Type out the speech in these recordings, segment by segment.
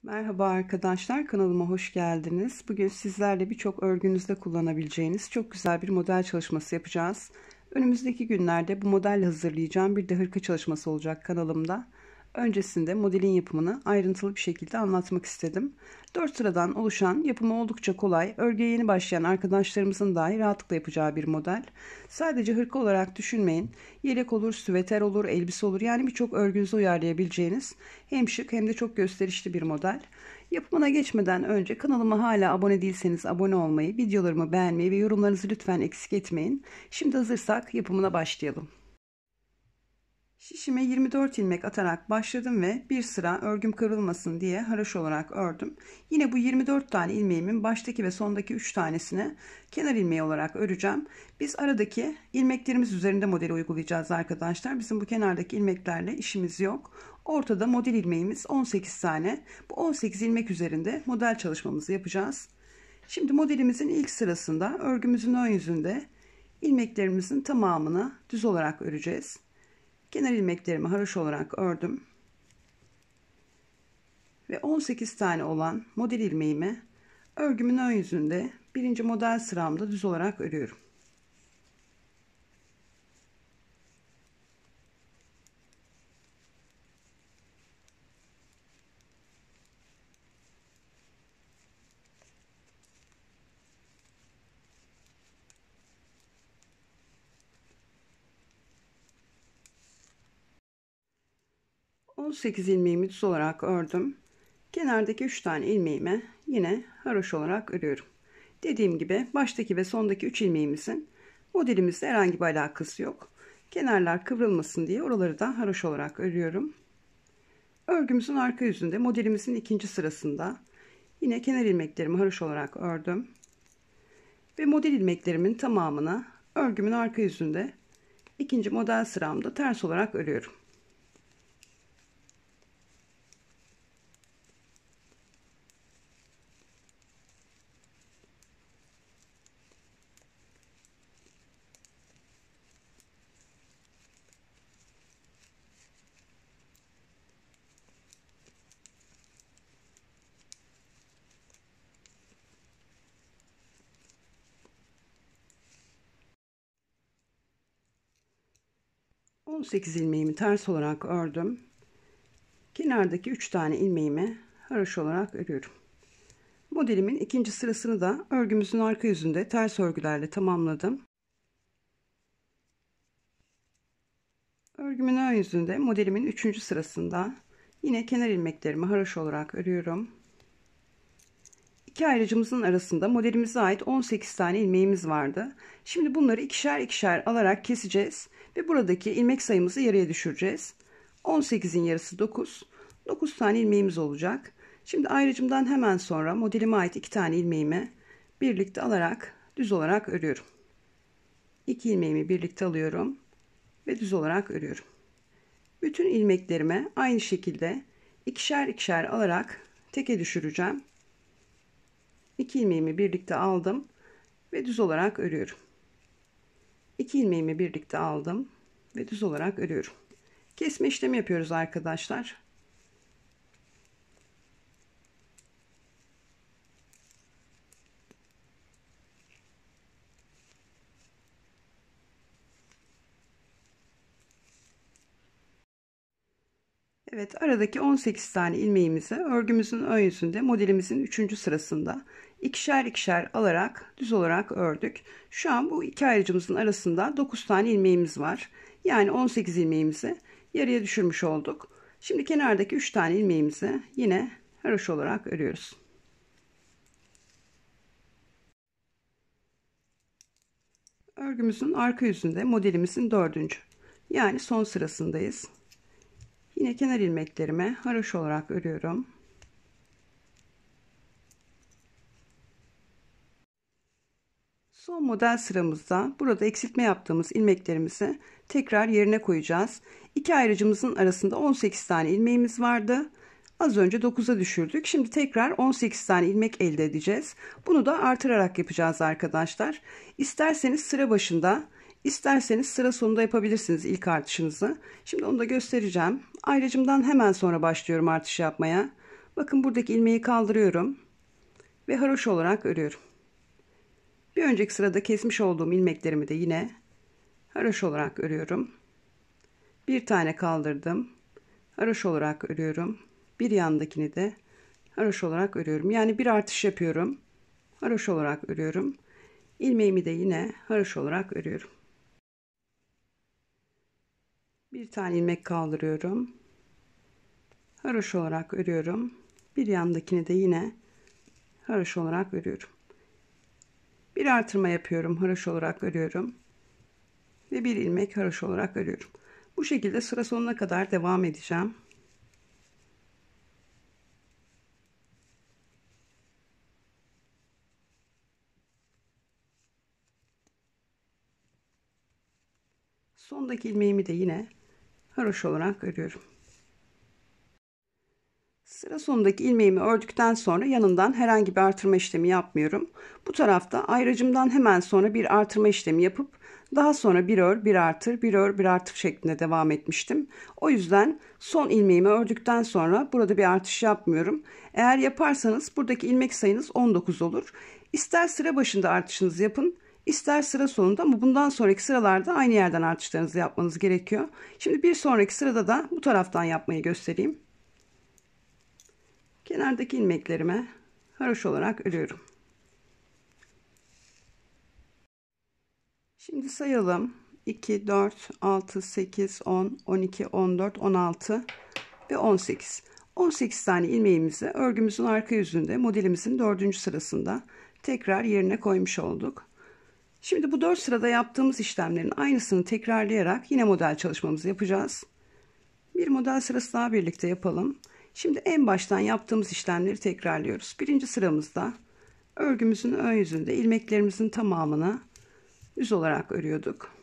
Merhaba arkadaşlar, kanalıma hoş geldiniz. Bugün sizlerle birçok örgünüzde kullanabileceğiniz çok güzel bir model çalışması yapacağız. Önümüzdeki günlerde bu modelle hazırlayacağım bir de hırka çalışması olacak kanalımda. Öncesinde modelin yapımını ayrıntılı bir şekilde anlatmak istedim. 4 sıradan oluşan, yapımı oldukça kolay, örgüye yeni başlayan arkadaşlarımızın dahi rahatlıkla yapacağı bir model. Sadece hırka olarak düşünmeyin. Yelek olur, süveter olur, elbise olur, yani birçok örgünüze uyarlayabileceğiniz hem şık hem de çok gösterişli bir model. Yapımına geçmeden önce kanalıma hala abone değilseniz abone olmayı, videolarımı beğenmeyi ve yorumlarınızı lütfen eksik etmeyin. Şimdi hazırsak yapımına başlayalım. Şişime 24 ilmek atarak başladım ve bir sıra örgüm kırılmasın diye haroşa olarak ördüm. Yine bu 24 tane ilmeğimin baştaki ve sondaki 3 tanesini kenar ilmeği olarak öreceğim. Biz aradaki ilmeklerimiz üzerinde modeli uygulayacağız arkadaşlar. Bizim bu kenardaki ilmeklerle işimiz yok. Ortada model ilmeğimiz 18 tane. Bu 18 ilmek üzerinde model çalışmamızı yapacağız. Şimdi modelimizin ilk sırasında örgümüzün ön yüzünde ilmeklerimizin tamamını düz olarak öreceğiz. Kenar ilmeklerimi haroşa olarak ördüm. Ve 18 tane olan model ilmeğimi örgümün ön yüzünde birinci model sıramda düz olarak örüyorum. ...18 ilmeğimi düz olarak ördüm. Kenardaki 3 tane ilmeğimi yine haroşa olarak örüyorum. Dediğim gibi baştaki ve sondaki 3 ilmeğimizin modelimizle herhangi bir alakası yok. Kenarlar kıvrılmasın diye oraları da haroşa olarak örüyorum. Örgümüzün arka yüzünde modelimizin ikinci sırasında yine kenar ilmeklerimi haroşa olarak ördüm. Ve model ilmeklerimin tamamını örgümün arka yüzünde ikinci model sıramda ters olarak örüyorum. ...18 ilmeğimi ters olarak ördüm. Kenardaki 3 tane ilmeğimi haroşa olarak örüyorum. Modelimin ikinci sırasını da örgümüzün arka yüzünde ters örgülerle tamamladım. Örgümün ön yüzünde modelimin üçüncü sırasında yine kenar ilmeklerimi haroşa olarak örüyorum. İki ayrıcımızın arasında modelimize ait 18 tane ilmeğimiz vardı. Şimdi bunları ikişer ikişer alarak keseceğiz ve buradaki ilmek sayımızı yarıya düşüreceğiz. 18'in yarısı 9. 9 tane ilmeğimiz olacak. Şimdi ayrıcımdan hemen sonra modelime ait 2 tane ilmeğimi birlikte alarak düz olarak örüyorum. 2 ilmeğimi birlikte alıyorum ve düz olarak örüyorum. Bütün ilmeklerimi aynı şekilde ikişer ikişer alarak teke düşüreceğim. 2 ilmeğimi birlikte aldım ve düz olarak örüyorum. 2 ilmeğimi birlikte aldım ve düz olarak örüyorum. Kesme işlemi yapıyoruz arkadaşlar. Evet, aradaki 18 tane ilmeğimizi örgümüzün ön yüzünde modelimizin 3. sırasında ikişer ikişer alarak düz olarak ördük. Şu an bu iki ayrıcımızın arasında 9 tane ilmeğimiz var. Yani 18 ilmeğimizi yarıya düşürmüş olduk. Şimdi kenardaki 3 tane ilmeğimizi yine haroşa olarak örüyoruz. Örgümüzün arka yüzünde modelimizin 4. yani son sırasındayız. Yine kenar ilmeklerimi haroşa olarak örüyorum. Son model sıramızda burada eksiltme yaptığımız ilmeklerimizi tekrar yerine koyacağız. İki ayrıcımızın arasında 18 tane ilmeğimiz vardı. Az önce 9'a düşürdük. Şimdi tekrar 18 tane ilmek elde edeceğiz. Bunu da artırarak yapacağız arkadaşlar. İsterseniz sıra başında, İsterseniz sıra sonunda yapabilirsiniz ilk artışınızı. Şimdi onu da göstereceğim. Ayrıcımdan hemen sonra başlıyorum artış yapmaya. Bakın buradaki ilmeği kaldırıyorum ve haroşa olarak örüyorum. Bir önceki sırada kesmiş olduğum ilmeklerimi de yine haroşa olarak örüyorum. Bir tane kaldırdım. Haroşa olarak örüyorum. Bir yandakini de haroşa olarak örüyorum. Yani bir artış yapıyorum. Haroşa olarak örüyorum. İlmeğimi de yine haroşa olarak örüyorum. Bir tane ilmek kaldırıyorum. Haroşa olarak örüyorum. Bir yandakini de yine haroşa olarak örüyorum. Bir artırma yapıyorum. Haroşa olarak örüyorum. Ve bir ilmek haroşa olarak örüyorum. Bu şekilde sıra sonuna kadar devam edeceğim. Sondaki ilmeğimi de yine haroşa olarak örüyorum. Sıra sonundaki ilmeğimi ördükten sonra yanından herhangi bir artırma işlemi yapmıyorum. Bu tarafta ayracımdan hemen sonra bir artırma işlemi yapıp daha sonra bir ör, bir artır, bir ör, bir artır şeklinde devam etmiştim. O yüzden son ilmeğimi ördükten sonra burada bir artış yapmıyorum. Eğer yaparsanız buradaki ilmek sayınız 19 olur. İster sıra başında artışınızı yapın, ister sıra sonunda, ama bundan sonraki sıralarda aynı yerden artışlarınızı yapmanız gerekiyor. Şimdi bir sonraki sırada da bu taraftan yapmayı göstereyim. Kenardaki ilmeklerime haroşa olarak örüyorum. Şimdi sayalım. 2, 4, 6, 8, 10, 12, 14, 16 ve 18. 18 tane ilmeğimizi örgümüzün arka yüzünde modelimizin 4. sırasında tekrar yerine koymuş olduk. Şimdi bu 4 sırada yaptığımız işlemlerin aynısını tekrarlayarak yine model çalışmamızı yapacağız. Bir model sırası daha birlikte yapalım. Şimdi en baştan yaptığımız işlemleri tekrarlıyoruz. Birinci sıramızda örgümüzün ön yüzünde ilmeklerimizin tamamını düz olarak örüyorduk.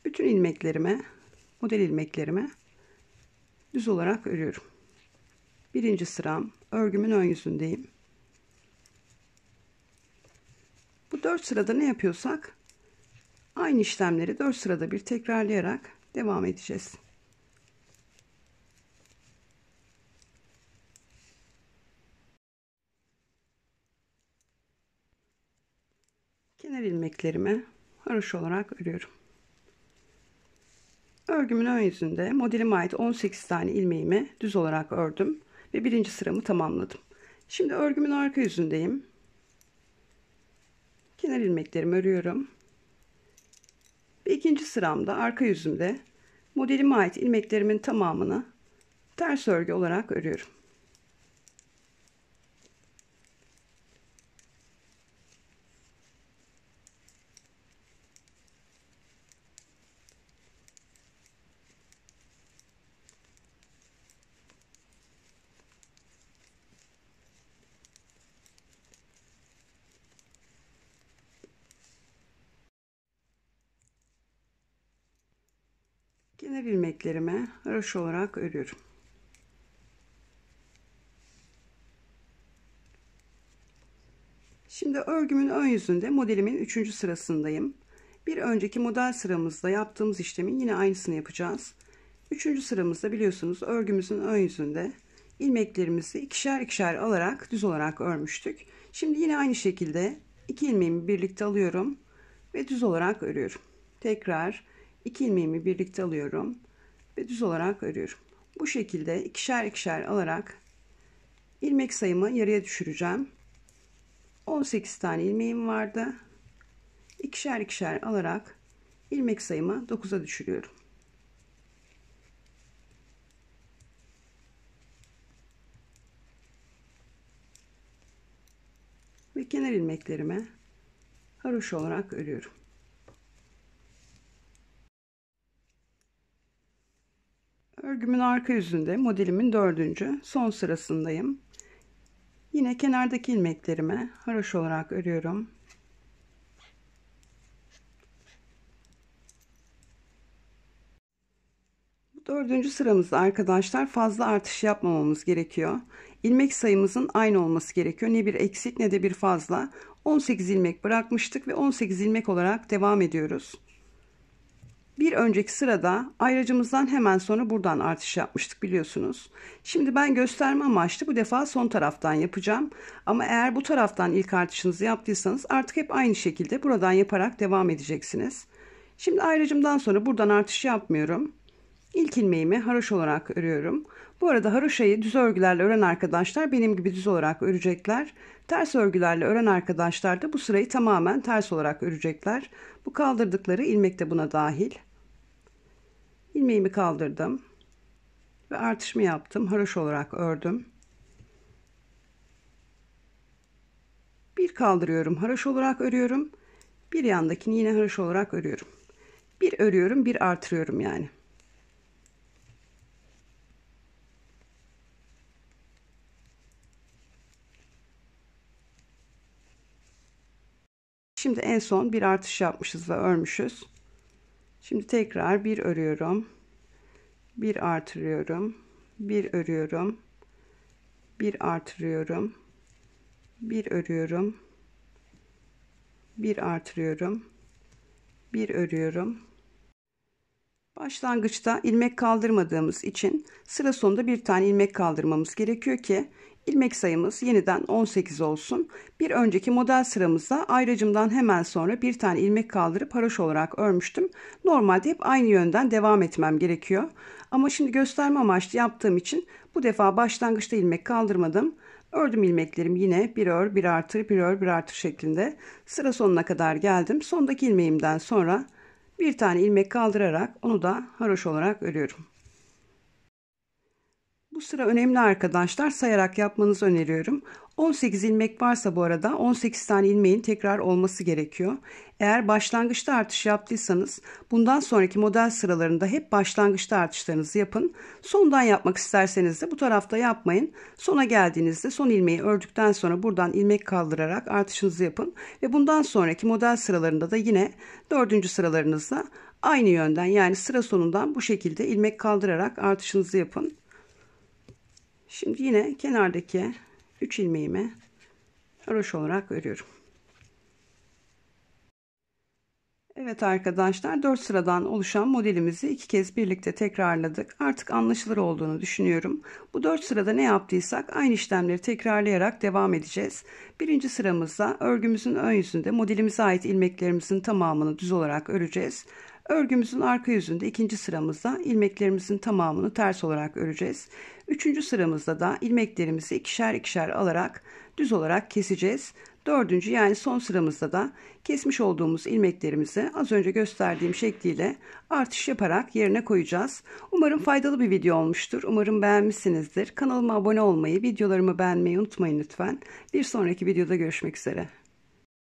Bütün ilmeklerime, model ilmeklerime düz olarak örüyorum. Birinci sıram, örgümün ön yüzündeyim. Bu 4 sırada ne yapıyorsak aynı işlemleri 4 sırada bir tekrarlayarak devam edeceğiz. Kenar ilmeklerimi haroşa olarak örüyorum. Örgümün ön yüzünde modelime ait 18 tane ilmeğimi düz olarak ördüm ve birinci sıramı tamamladım. Şimdi örgümün arka yüzündeyim. Kenar ilmeklerimi örüyorum. Ve ikinci sıramda arka yüzümde modelime ait ilmeklerimin tamamını ters örgü olarak örüyorum. Kenar ilmeklerimi haroşa olarak örüyorum. Şimdi örgümün ön yüzünde modelimin 3. sırasındayım. Bir önceki model sıramızda yaptığımız işlemin yine aynısını yapacağız. 3. sıramızda biliyorsunuz örgümüzün ön yüzünde ilmeklerimizi ikişer ikişer alarak düz olarak örmüştük. Şimdi yine aynı şekilde 2 ilmeğimi birlikte alıyorum ve düz olarak örüyorum. Tekrar 2 ilmeğimi birlikte alıyorum ve düz olarak örüyorum. Bu şekilde ikişer ikişer alarak ilmek sayımı yarıya düşüreceğim. 18 tane ilmeğim vardı. İkişer ikişer alarak ilmek sayımı 9'a düşürüyorum. Ve kenar ilmeklerimi haroşa olarak örüyorum. Örgümün arka yüzünde modelimin 4. son sırasındayım. Yine kenardaki ilmeklerimi haroşa olarak örüyorum. Bu 4. sıramızda arkadaşlar fazla artış yapmamamız gerekiyor. İlmek sayımızın aynı olması gerekiyor. Ne bir eksik ne de bir fazla. 18 ilmek bırakmıştık ve 18 ilmek olarak devam ediyoruz. Bir önceki sırada ayracımızdan hemen sonra buradan artış yapmıştık biliyorsunuz. Şimdi ben gösterme amaçlı bu defa son taraftan yapacağım. Ama eğer bu taraftan ilk artışınızı yaptıysanız artık hep aynı şekilde buradan yaparak devam edeceksiniz. Şimdi ayracımdan sonra buradan artış yapmıyorum. İlk ilmeğimi haroşa olarak örüyorum. Bu arada haroşayı düz örgülerle ören arkadaşlar benim gibi düz olarak örecekler. Ters örgülerle ören arkadaşlar da bu sırayı tamamen ters olarak örecekler. Bu kaldırdıkları ilmek de buna dahil. İlmeğimi kaldırdım ve artışımı yaptım. Haroşa olarak ördüm. Bir kaldırıyorum, haroşa olarak örüyorum. Bir yandakini yine haroşa olarak örüyorum. Bir örüyorum, bir artırıyorum yani. Şimdi en son bir artış yapmışız ve örmüşüz. Şimdi tekrar bir örüyorum. Bir artırıyorum. Bir örüyorum. Bir artırıyorum. Bir örüyorum. Bir artırıyorum. Bir örüyorum. Başlangıçta ilmek kaldırmadığımız için sıra sonunda bir tane ilmek kaldırmamız gerekiyor ki ilmek sayımız yeniden 18 olsun. Bir önceki model sıramızda ayracımdan hemen sonra bir tane ilmek kaldırıp haroşa olarak örmüştüm. Normalde hep aynı yönden devam etmem gerekiyor. Ama şimdi gösterme amaçlı yaptığım için bu defa başlangıçta ilmek kaldırmadım. Ördüm ilmeklerimi yine bir ör, bir artır, bir ör, bir artır şeklinde sıra sonuna kadar geldim. Sondaki ilmeğimden sonra bir tane ilmek kaldırarak onu da haroşa olarak örüyorum. Bu sıra önemli arkadaşlar, sayarak yapmanızı öneriyorum. 18 ilmek varsa bu arada 18 tane ilmeğin tekrar olması gerekiyor. Eğer başlangıçta artış yaptıysanız bundan sonraki model sıralarında hep başlangıçta artışlarınızı yapın. Sondan yapmak isterseniz de bu tarafta yapmayın. Sona geldiğinizde son ilmeği ördükten sonra buradan ilmek kaldırarak artışınızı yapın. Ve bundan sonraki model sıralarında da yine 4. sıralarınızda aynı yönden yani sıra sonundan bu şekilde ilmek kaldırarak artışınızı yapın. Şimdi yine kenardaki 3 ilmeğimi haroşa olarak örüyorum. Evet arkadaşlar, 4 sıradan oluşan modelimizi 2 kez birlikte tekrarladık. Artık anlaşılır olduğunu düşünüyorum. Bu 4 sırada ne yaptıysak aynı işlemleri tekrarlayarak devam edeceğiz. Birinci sıramızda örgümüzün ön yüzünde modelimize ait ilmeklerimizin tamamını düz olarak öreceğiz. Örgümüzün arka yüzünde ikinci sıramızda ilmeklerimizin tamamını ters olarak öreceğiz. Üçüncü sıramızda da ilmeklerimizi ikişer ikişer alarak düz olarak keseceğiz. Dördüncü yani son sıramızda da kesmiş olduğumuz ilmeklerimizi az önce gösterdiğim şekliyle artış yaparak yerine koyacağız. Umarım faydalı bir video olmuştur. Umarım beğenmişsinizdir. Kanalıma abone olmayı, videolarımı beğenmeyi unutmayın lütfen. Bir sonraki videoda görüşmek üzere.